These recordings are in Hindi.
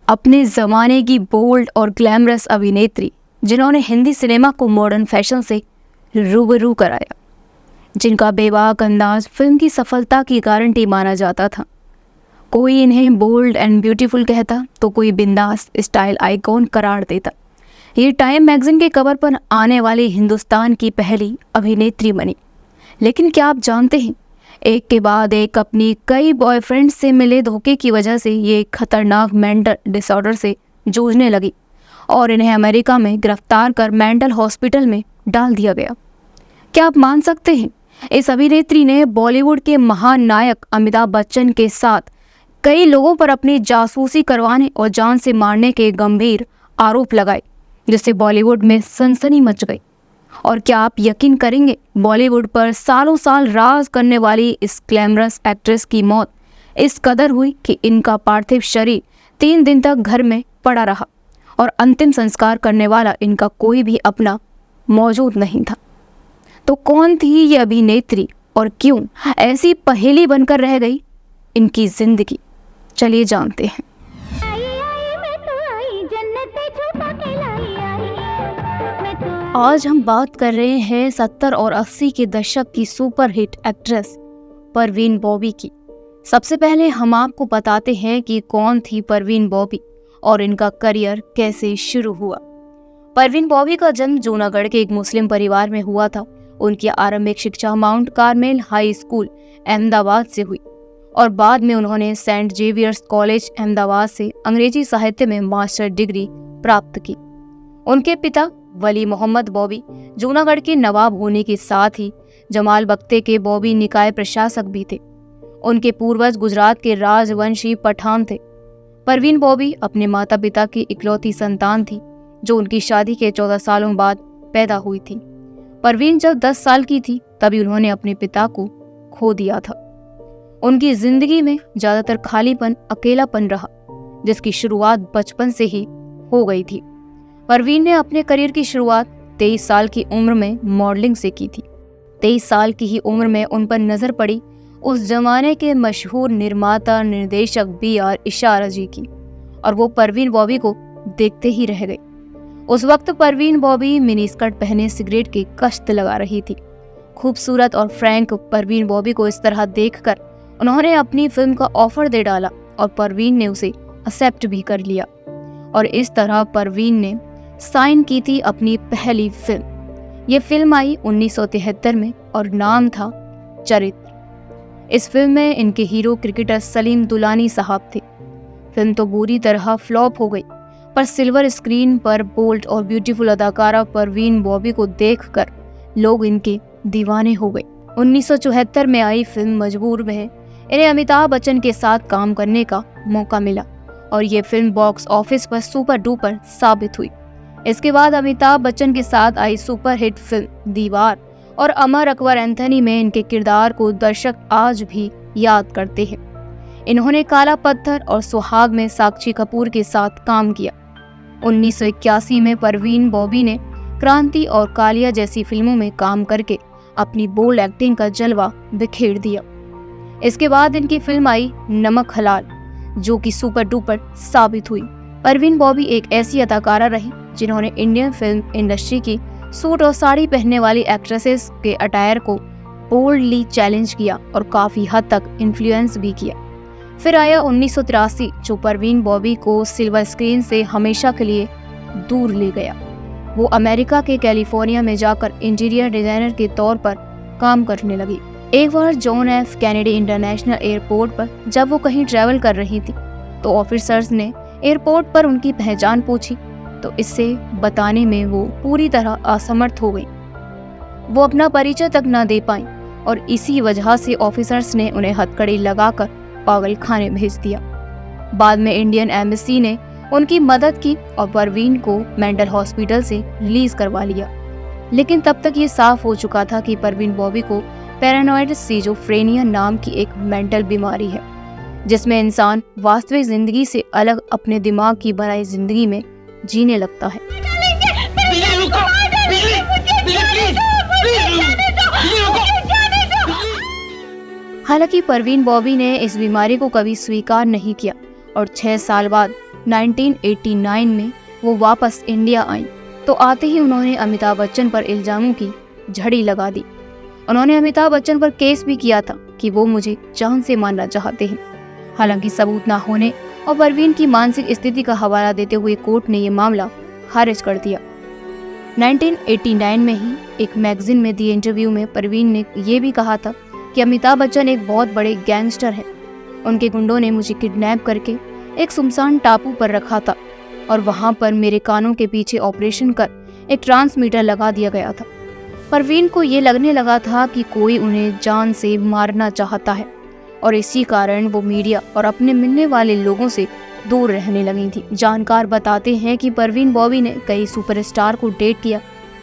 अपने ज़माने की बोल्ड और ग्लैमरस अभिनेत्री जिन्होंने हिंदी सिनेमा को मॉडर्न फैशन से रूबरू कराया, जिनका बेबाक अंदाज फिल्म की सफलता की गारंटी माना जाता था। कोई इन्हें बोल्ड एंड ब्यूटीफुल कहता तो कोई बिंदास स्टाइल आइकॉन करार देता। ये टाइम मैगजीन के कवर पर आने वाली हिंदुस्तान की पहली अभिनेत्री बनी। लेकिन क्या आप जानते हैं, एक के बाद एक अपनी कई बॉयफ्रेंड से मिले धोखे की वजह से ये खतरनाक मेंटल डिसऑर्डर से जूझने लगी और इन्हें अमेरिका में गिरफ्तार कर मेंटल हॉस्पिटल में डाल दिया गया। क्या आप मान सकते हैं, इस अभिनेत्री ने बॉलीवुड के महान नायक अमिताभ बच्चन के साथ कई लोगों पर अपनी जासूसी करवाने और जान से मारने के गंभीर आरोप लगाए, जिससे बॉलीवुड में सनसनी मच गई। और क्या आप यकीन करेंगे, बॉलीवुड पर सालों साल राज करने वाली इस ग्लैमरस एक्ट्रेस की मौत इस कदर हुई कि इनका पार्थिव शरीर 3 दिन तक घर में पड़ा रहा और अंतिम संस्कार करने वाला इनका कोई भी अपना मौजूद नहीं था। तो कौन थी ये अभिनेत्री और क्यों ऐसी पहेली बनकर रह गई इनकी जिंदगी? चलिए जानते हैं। आज हम बात कर रहे हैं 70 और 80 के दशक की सुपरहिट एक्ट्रेस परवीन बॉबी की। सबसे पहले हम आपको बताते हैं कि कौन थी परवीन बॉबी और इनका करियर कैसे शुरू हुआ। परवीन बॉबी का जन्म जूनागढ़ के एक मुस्लिम परिवार में हुआ था। उनकी आरंभिक शिक्षा mount Carmel high school Ahmedabad से हुई और बाद में उन्होंने सेंट जेवियर्स कॉलेज अहमदाबाद से अंग्रेजी साहित्य में मास्टर डिग्री प्राप्त की। उनके पिता वली मोहम्मद बॉबी जूनागढ़ के नवाब होने के साथ ही जमाल बख्ते के बॉबी निकाय प्रशासक भी थे। उनके पूर्वज गुजरात के राजवंशी पठान थे। परवीन बॉबी अपने माता पिता की इकलौती संतान थी, जो उनकी शादी के 14 सालों बाद पैदा हुई थी। परवीन जब 10 साल की थी तभी उन्होंने अपने पिता को खो दिया था। उनकी जिंदगी में ज्यादातर खालीपन, अकेलापन रहा, जिसकी शुरुआत बचपन से ही हो गई थी। परवीन ने अपने करियर की शुरुआत 23 साल की उम्र में मॉडलिंग से की थी। 23 साल की ही उम्र में उन पर नजर पड़ी उस जमाने के मशहूर निर्माता निर्देशक BR इशारा जी की, और वो परवीन बॉबी को देखते ही रह गए। उस वक्त परवीन बॉबी मिनी स्कर्ट पहने सिगरेट की कश्त लगा रही थी। खूबसूरत और फ्रैंक परवीन बॉबी को इस तरह देखकर उन्होंने अपनी फिल्म का ऑफर दे डाला और परवीन ने उसे एक्सेप्ट भी कर लिया। और इस तरह परवीन ने साइन की थी अपनी पहली फिल्म। ये फिल्म आई 1973 में और नाम था चरित्र। इस फिल्म में इनके हीरो क्रिकेटर सलीम दुलानी साहब थे। फिल्म तो बुरी तरह फ्लॉप हो गई, पर सिल्वर स्क्रीन पर बोल्ड और ब्यूटीफुल अदाकारा परवीन बॉबी को देखकर लोग इनके दीवाने हो गए। 1974 में आई फिल्म मजबूर में इन्हें अमिताभ बच्चन के साथ काम करने का मौका मिला और ये फिल्म बॉक्स ऑफिस पर सुपर डुपर साबित हुई। इसके बाद अमिताभ बच्चन के साथ आई सुपरहिट फिल्म दीवार और अमर अकबर एंथनी में इनके किरदार को दर्शक आज भी याद करते हैं। इन्होंने काला पत्थर और सुहाग में साक्षी कपूर के साथ काम किया। 1981 में परवीन बॉबी ने क्रांति और कालिया जैसी फिल्मों में काम करके अपनी बोल्ड एक्टिंग का जलवा बिखेर दिया। इसके बाद इनकी फिल्म आई नमक हलाल, जो कि सुपर डुपर साबित हुई। परवीन बॉबी एक ऐसी अदाकारा रही जिन्होंने इंडियन फिल्म इंडस्ट्री की सूट और साड़ी पहनने वाली एक्ट्रेसेस के अटायर को बोल्डली चैलेंज किया और काफी हद तक इन्फ्लुएंस भी किया। फिर आया 1983, जो परवीन बॉबी को सिल्वर स्क्रीन से हमेशा के लिए दूर ले गया। वो अमेरिका के कैलिफोर्निया में जाकर इंटीरियर डिजाइनर के तौर पर काम करने लगी। एक बार John F Kennedy International Airport पर जब वो कहीं ट्रैवल कर रही थी तो ऑफिसर्स ने एयरपोर्ट पर उनकी पहचान पूछी, तो इससे बताने में वो पूरी तरह असमर्थ हो गई। वो अपना परिचय तक न दे पाई और इसी वजह से ऑफिसर्स ने उन्हें हथकड़ी लगाकर पागल खाने भेज दिया। बाद में इंडियन एम्बेसी ने उनकी मदद की और परवीन को मेंटल हॉस्पिटल से रिलीज करवा लिया। लेकिन तब तक ये साफ हो चुका था कि परवीन बॉबी को पैरानॉइड सिजोफ्रेनिया नाम की एक मेंटल बीमारी है, जिसमें इंसान वास्तविक जिंदगी से अलग अपने दिमाग की बनाई जिंदगी में जीने लगता है। हालांकि परवीन बॉबी ने इस बीमारी को कभी स्वीकार नहीं किया और 6 साल बाद 1989 में वो वापस इंडिया आई तो आते ही उन्होंने अमिताभ बच्चन पर इल्जामों की झड़ी लगा दी। उन्होंने अमिताभ बच्चन पर केस भी किया था कि वो मुझे जान से मारना चाहते हैं। हालांकि सबूत न होने और परवीन की मानसिक स्थिति का हवाला देते हुए कोर्ट ने ये मामला खारिज कर दिया। 1989 में ही एक मैगजीन में दिए इंटरव्यू में परवीन ने ये भी कहा था कि अमिताभ बच्चन एक बहुत बड़े गैंगस्टर हैं। उनके गुंडों ने मुझे किडनैप करके एक सुनसान टापू पर रखा था और वहां पर मेरे कानों के पीछे ऑपरेशन कर एक ट्रांसमीटर लगा दिया गया था। परवीन को ये लगने लगा था कि कोई उन्हें जान से मारना चाहता है और इसी कारण वो मीडिया और अपने मिलने वाले लोगों से दूर रहने लगी थी। जानकार बताते हैं कि परवीन बॉबी ने कई सुपरस्टार को डेट किया,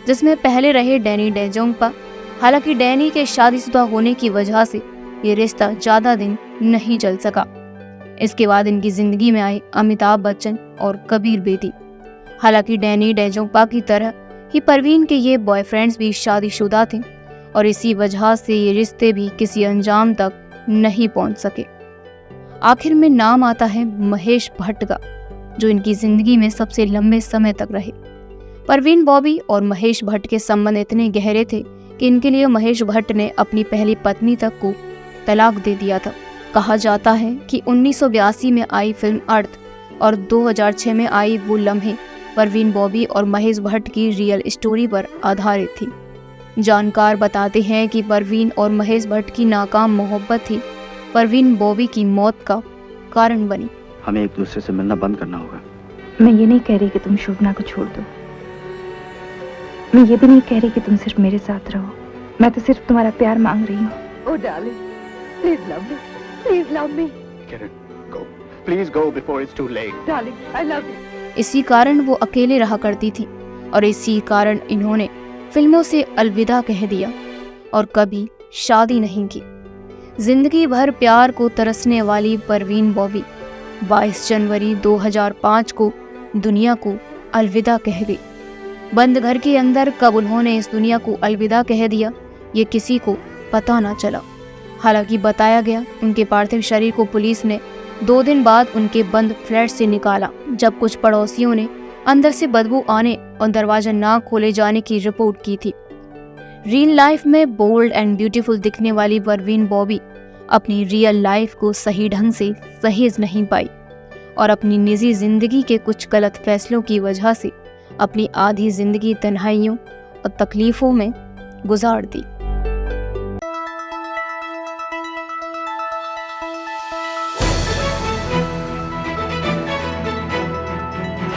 जिसमें पहले रहे डैनी डेजोंगपा। हालांकि डैनी के शादीशुदा होने की वजह से ये रिश्ता ज्यादा दिन नहीं चल सका। इसके बाद इनकी जिंदगी में आए अमिताभ बच्चन और कबीर बेदी। हालांकि डैनी डेजोंगपा की तरह ही परवीन के ये बॉयफ्रेंड्स भी शादीशुदा थे और इसी वजह से ये रिश्ते भी किसी अंजाम तक नहीं पहुंच सके। आखिर में नाम आता है महेश भट्ट का, जो इनकी जिंदगी में सबसे लंबे समय तक रहे। परवीन बॉबी और महेश भट्ट के संबंध इतने गहरे थे कि इनके लिए महेश भट्ट ने अपनी पहली पत्नी तक को तलाक दे दिया था। कहा जाता है कि 1982 में आई फिल्म अर्थ और 2006 में आई वो लम्हे परवीन बॉबी और महेश भट्ट की रियल स्टोरी पर आधारित थी। जानकार बताते हैं कि परवीन और महेश भट्ट की नाकाम मोहब्बत थी परवीन बॉबी की मौत का कारण बनी। हमें एक दूसरे से मिलना बंद करना होगा। मैं ये नहीं कह रही कि तुम शोभना को छोड़ दो। मैं ये भी नहीं कह रही कि तुम सिर्फ मेरे साथ रहो। मैं तो सिर्फ तुम्हारा प्यार मांग रही हूँ। Oh darling, please love me. Please love me. Kiran, go. Please go before it's too late. Darling, I love you. इसी कारण वो अकेले रहा करती थी और इसी कारण इन्होंने फिल्मों से अलविदा कह दिया और कभी शादी नहीं की। जिंदगी भर प्यार को तरसने वाली परवीन बॉबी 22 जनवरी 2005 को दुनिया को अलविदा कह गई। बंद घर के अंदर कब उन्होंने इस दुनिया को अलविदा कह दिया ये किसी को पता ना चला। हालांकि बताया गया उनके पार्थिव शरीर को पुलिस ने 2 दिन बाद उनके बंद फ्लैट से निकाला, जब कुछ पड़ोसियों ने अंदर से बदबू आने और दरवाजा ना खोले जाने की रिपोर्ट की थी। रियल लाइफ में बोल्ड एंड ब्यूटीफुल दिखने वाली परवीन बॉबी अपनी रियल लाइफ को सही ढंग से सहेज नहीं पाई और अपनी निजी जिंदगी के कुछ गलत फैसलों की वजह से अपनी आधी जिंदगी तन्हाइयों और तकलीफों में गुजार दी।